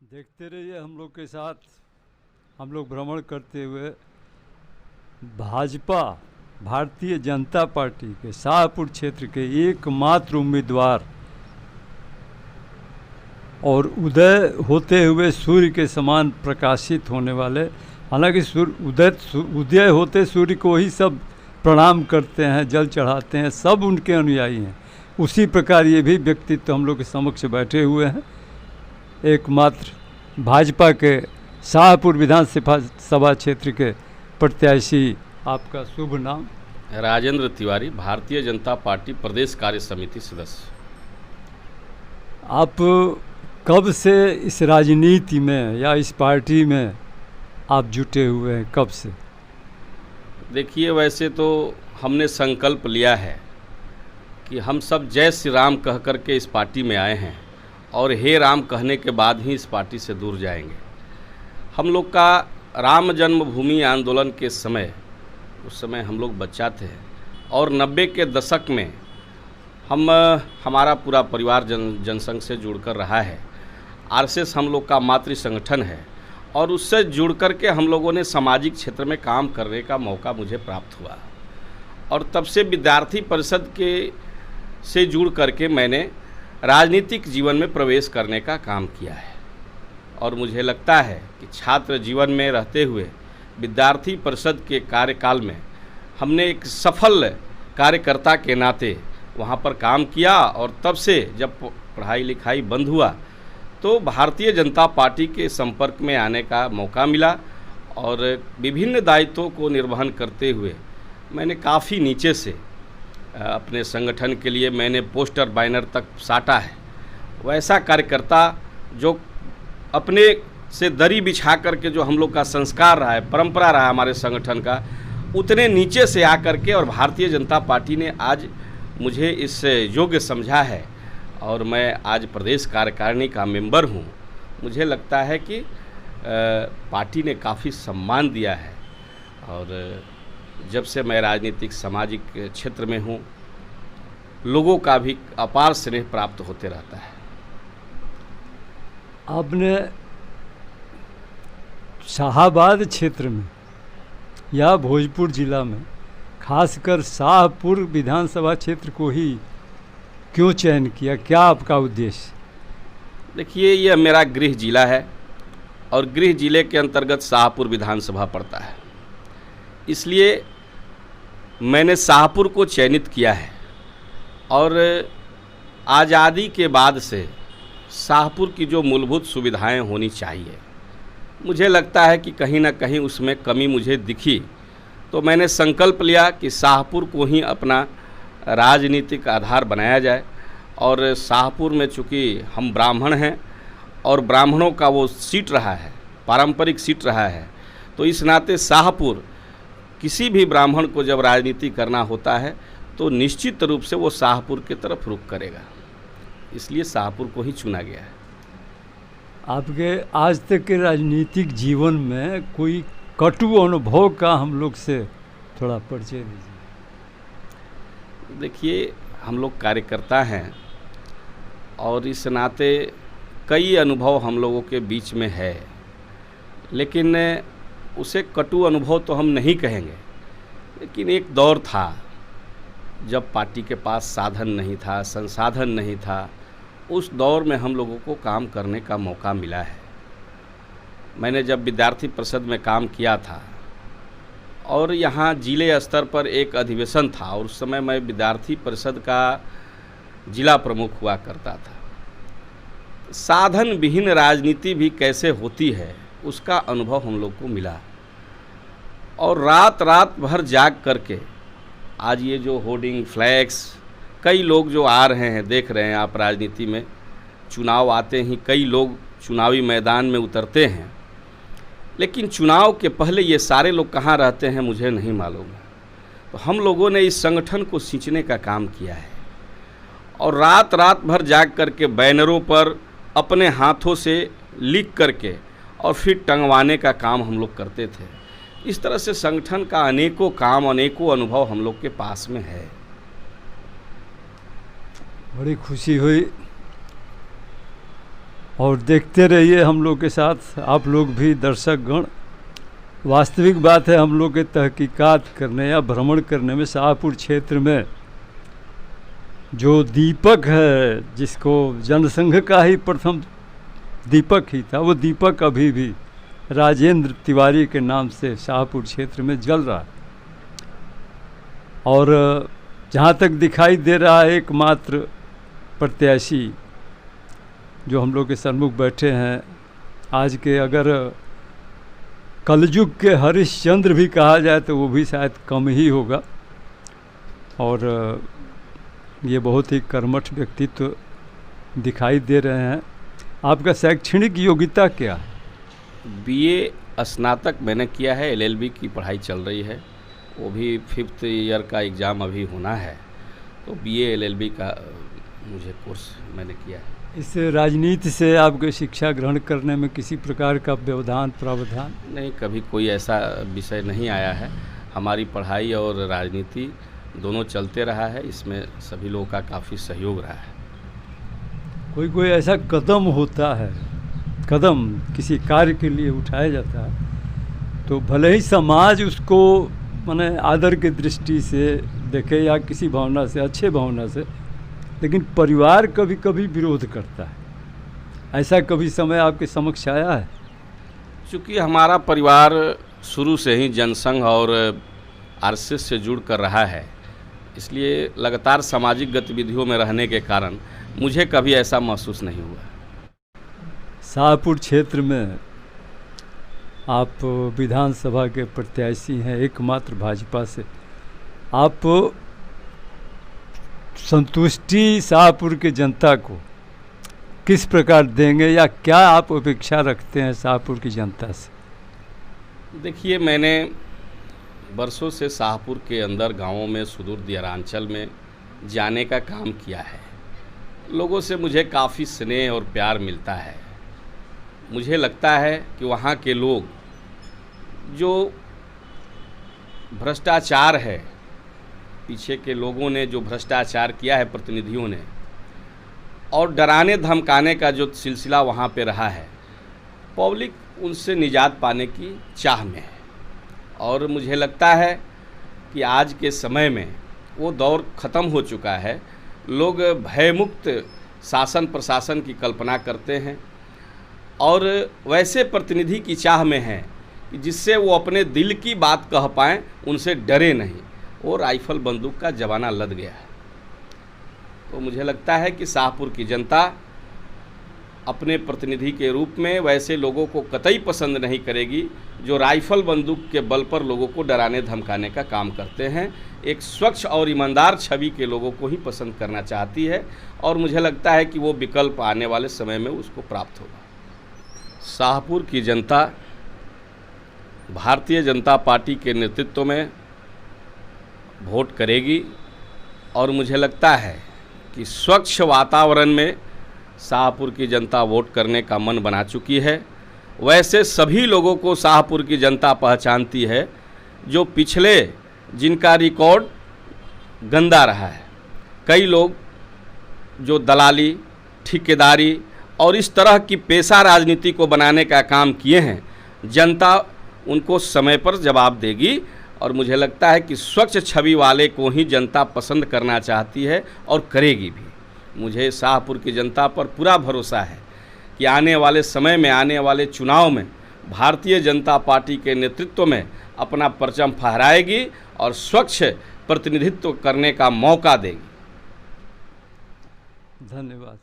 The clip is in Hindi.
देखते रहिए हम लोग के साथ। हम लोग भ्रमण करते हुए भाजपा भारतीय जनता पार्टी के शाहपुर क्षेत्र के एकमात्र उम्मीदवार और उदय होते हुए सूर्य के समान प्रकाशित होने वाले, हालांकि उदय होते सूर्य को ही सब प्रणाम करते हैं, जल चढ़ाते हैं, सब उनके अनुयायी हैं। उसी प्रकार ये भी व्यक्तित्व हम लोग के समक्ष बैठे हुए हैं। एकमात्र भाजपा के शाहपुर विधानसभा क्षेत्र के प्रत्याशी, आपका शुभ नाम? राजेंद्र तिवारी, भारतीय जनता पार्टी प्रदेश कार्य समिति सदस्य। आप कब से इस राजनीति में या इस पार्टी में आप जुटे हुए हैं, कब से? देखिए, वैसे तो हमने संकल्प लिया है कि हम सब जय श्री राम कह कर के इस पार्टी में आए हैं और हे राम कहने के बाद ही इस पार्टी से दूर जाएंगे। हम लोग का राम जन्मभूमि आंदोलन के समय, उस समय हम लोग बच्चा थे और 90 के दशक में हमारा पूरा परिवार जनसंघ से जुड़कर रहा है। आरएसएस हम लोग का मातृ संगठन है और उससे जुड़ कर के हम लोगों ने सामाजिक क्षेत्र में काम करने का मौका मुझे प्राप्त हुआ और तब से विद्यार्थी परिषद के से जुड़ करके मैंने राजनीतिक जीवन में प्रवेश करने का काम किया है। और मुझे लगता है कि छात्र जीवन में रहते हुए विद्यार्थी परिषद के कार्यकाल में हमने एक सफल कार्यकर्ता के नाते वहाँ पर काम किया और तब से जब पढ़ाई लिखाई बंद हुआ तो भारतीय जनता पार्टी के संपर्क में आने का मौका मिला और विभिन्न दायित्वों को निर्वहन करते हुए मैंने काफ़ी नीचे से अपने संगठन के लिए मैंने पोस्टर बैनर तक साटा है। वैसा कार्यकर्ता जो अपने से दरी बिछा करके जो हम लोग का संस्कार रहा है, परंपरा रहा है हमारे संगठन का, उतने नीचे से आकर के और भारतीय जनता पार्टी ने आज मुझे इस योग्य समझा है और मैं आज प्रदेश कार्यकारिणी का मेंबर हूँ। मुझे लगता है कि पार्टी ने काफ़ी सम्मान दिया है और जब से मैं राजनीतिक सामाजिक क्षेत्र में हूँ, लोगों का भी अपार स्नेह प्राप्त होते रहता है। आपने शाहाबाद क्षेत्र में या भोजपुर जिला में खासकर शाहपुर विधानसभा क्षेत्र को ही क्यों चयन किया? क्या आपका उद्देश्य? देखिए, यह मेरा गृह जिला है और गृह जिले के अंतर्गत शाहपुर विधानसभा पड़ता है, इसलिए मैंने शाहपुर को चयनित किया है। और आज़ादी के बाद से शाहपुर की जो मूलभूत सुविधाएं होनी चाहिए, मुझे लगता है कि कहीं ना कहीं उसमें कमी मुझे दिखी, तो मैंने संकल्प लिया कि शाहपुर को ही अपना राजनीतिक आधार बनाया जाए। और शाहपुर में चूँकि हम ब्राह्मण हैं और ब्राह्मणों का वो सीट रहा है, पारंपरिक सीट रहा है, तो इस नाते शाहपुर किसी भी ब्राह्मण को जब राजनीति करना होता है तो निश्चित रूप से वो शाहपुर की तरफ रुख करेगा, इसलिए शाहपुर को ही चुना गया है। आपके आज तक के राजनीतिक जीवन में कोई कटु अनुभव का हम लोग से थोड़ा परिचय दीजिए। देखिए, हम लोग कार्यकर्ता हैं और इस नाते कई अनुभव हम लोगों के बीच में है, लेकिन उसे कटु अनुभव तो हम नहीं कहेंगे। लेकिन एक दौर था जब पार्टी के पास साधन नहीं था, संसाधन नहीं था, उस दौर में हम लोगों को काम करने का मौका मिला है। मैंने जब विद्यार्थी परिषद में काम किया था और यहाँ जिले स्तर पर एक अधिवेशन था और उस समय मैं विद्यार्थी परिषद का जिला प्रमुख हुआ करता था। साधन विहीन राजनीति भी कैसे होती है उसका अनुभव हम लोग को मिला और रात रात भर जाग करके आज ये जो होर्डिंग फ्लैक्स, कई लोग जो आ रहे हैं, देख रहे हैं आप, राजनीति में चुनाव आते ही कई लोग चुनावी मैदान में उतरते हैं, लेकिन चुनाव के पहले ये सारे लोग कहाँ रहते हैं मुझे नहीं मालूम है। तो हम लोगों ने इस संगठन को सींचने का काम किया है और रात रात भर जाग करके बैनरों पर अपने हाथों से लिख करके और फिर टंगवाने का काम हम लोग करते थे। इस तरह से संगठन का अनेकों काम, अनेकों अनुभव हम लोग के पास में है। बड़ी खुशी हुई और देखते रहिए हम लोग के साथ, आप लोग भी दर्शक गण। वास्तविक बात है, हम लोग के तहकीकात करने या भ्रमण करने में शाहपुर क्षेत्र में जो दीपक है, जिसको जनसंघ का ही प्रथम दीपक ही था, वो दीपक अभी भी राजेंद्र तिवारी के नाम से शाहपुर क्षेत्र में जल रहा है। और जहाँ तक दिखाई दे रहा है, एकमात्र प्रत्याशी जो हम लोग के सन्मुख बैठे हैं आज के, अगर कलयुग के हरिश्चंद्र भी कहा जाए तो वो भी शायद कम ही होगा। और ये बहुत ही कर्मठ व्यक्तित्व दिखाई दे रहे हैं। आपका शैक्षणिक योग्यता क्या है? बीए स्नातक मैंने किया है, एलएलबी की पढ़ाई चल रही है, वो भी 5th ईयर का एग्ज़ाम अभी होना है, तो बीए एलएलबी का मुझे कोर्स मैंने किया है। इस राजनीति से आपके शिक्षा ग्रहण करने में किसी प्रकार का व्यवधान प्रावधान? नहीं, कभी कोई ऐसा विषय नहीं आया है। हमारी पढ़ाई और राजनीति दोनों चलते रहा है, इसमें सभी लोगों का काफ़ी सहयोग रहा है। कोई ऐसा कदम होता है, कदम किसी कार्य के लिए उठाया जाता है, तो भले ही समाज उसको माने आदर की दृष्टि से देखे या किसी भावना से, अच्छे भावना से, लेकिन परिवार कभी कभी विरोध करता है। ऐसा कभी समय आपके समक्ष आया है? चूँकि हमारा परिवार शुरू से ही जनसंघ और आरएसएस से जुड़ कर रहा है, इसलिए लगातार सामाजिक गतिविधियों में रहने के कारण मुझे कभी ऐसा महसूस नहीं हुआ। शाहपुर क्षेत्र में आप विधानसभा के प्रत्याशी हैं, एकमात्र भाजपा से। आप संतुष्टि शाहपुर की जनता को किस प्रकार देंगे या क्या आप अपेक्षा रखते हैं शाहपुर की जनता से? देखिए, मैंने बरसों से शाहपुर के अंदर गांवों में, सुदूर दियारांचल में जाने का काम किया है। लोगों से मुझे काफ़ी स्नेह और प्यार मिलता है। मुझे लगता है कि वहाँ के लोग, जो भ्रष्टाचार है, पीछे के लोगों ने जो भ्रष्टाचार किया है प्रतिनिधियों ने, और डराने धमकाने का जो सिलसिला वहाँ पे रहा है, पब्लिक उनसे निजात पाने की चाह में है। और मुझे लगता है कि आज के समय में वो दौर ख़त्म हो चुका है। लोग भयमुक्त शासन प्रशासन की कल्पना करते हैं और वैसे प्रतिनिधि की चाह में हैं कि जिससे वो अपने दिल की बात कह पाएँ, उनसे डरे नहीं। वो राइफल बंदूक का ज़माना लद गया है। तो मुझे लगता है कि शाहपुर की जनता अपने प्रतिनिधि के रूप में वैसे लोगों को कतई पसंद नहीं करेगी जो राइफल बंदूक के बल पर लोगों को डराने धमकाने का काम करते हैं। एक स्वच्छ और ईमानदार छवि के लोगों को ही पसंद करना चाहती है और मुझे लगता है कि वो विकल्प आने वाले समय में उसको प्राप्त होगा। शाहपुर की जनता भारतीय जनता पार्टी के नेतृत्व में वोट करेगी और मुझे लगता है कि स्वच्छ वातावरण में शाहपुर की जनता वोट करने का मन बना चुकी है। वैसे सभी लोगों को शाहपुर की जनता पहचानती है जो पिछले जिनका रिकॉर्ड गंदा रहा है। कई लोग जो दलाली, ठेकेदारी और इस तरह की पेशा राजनीति को बनाने का काम किए हैं, जनता उनको समय पर जवाब देगी और मुझे लगता है कि स्वच्छ छवि वाले को ही जनता पसंद करना चाहती है और करेगी भी। मुझे शाहपुर की जनता पर पूरा भरोसा है कि आने वाले समय में, आने वाले चुनाव में भारतीय जनता पार्टी के नेतृत्व में अपना परचम फहराएगी और स्वच्छ प्रतिनिधित्व करने का मौका देगी। धन्यवाद।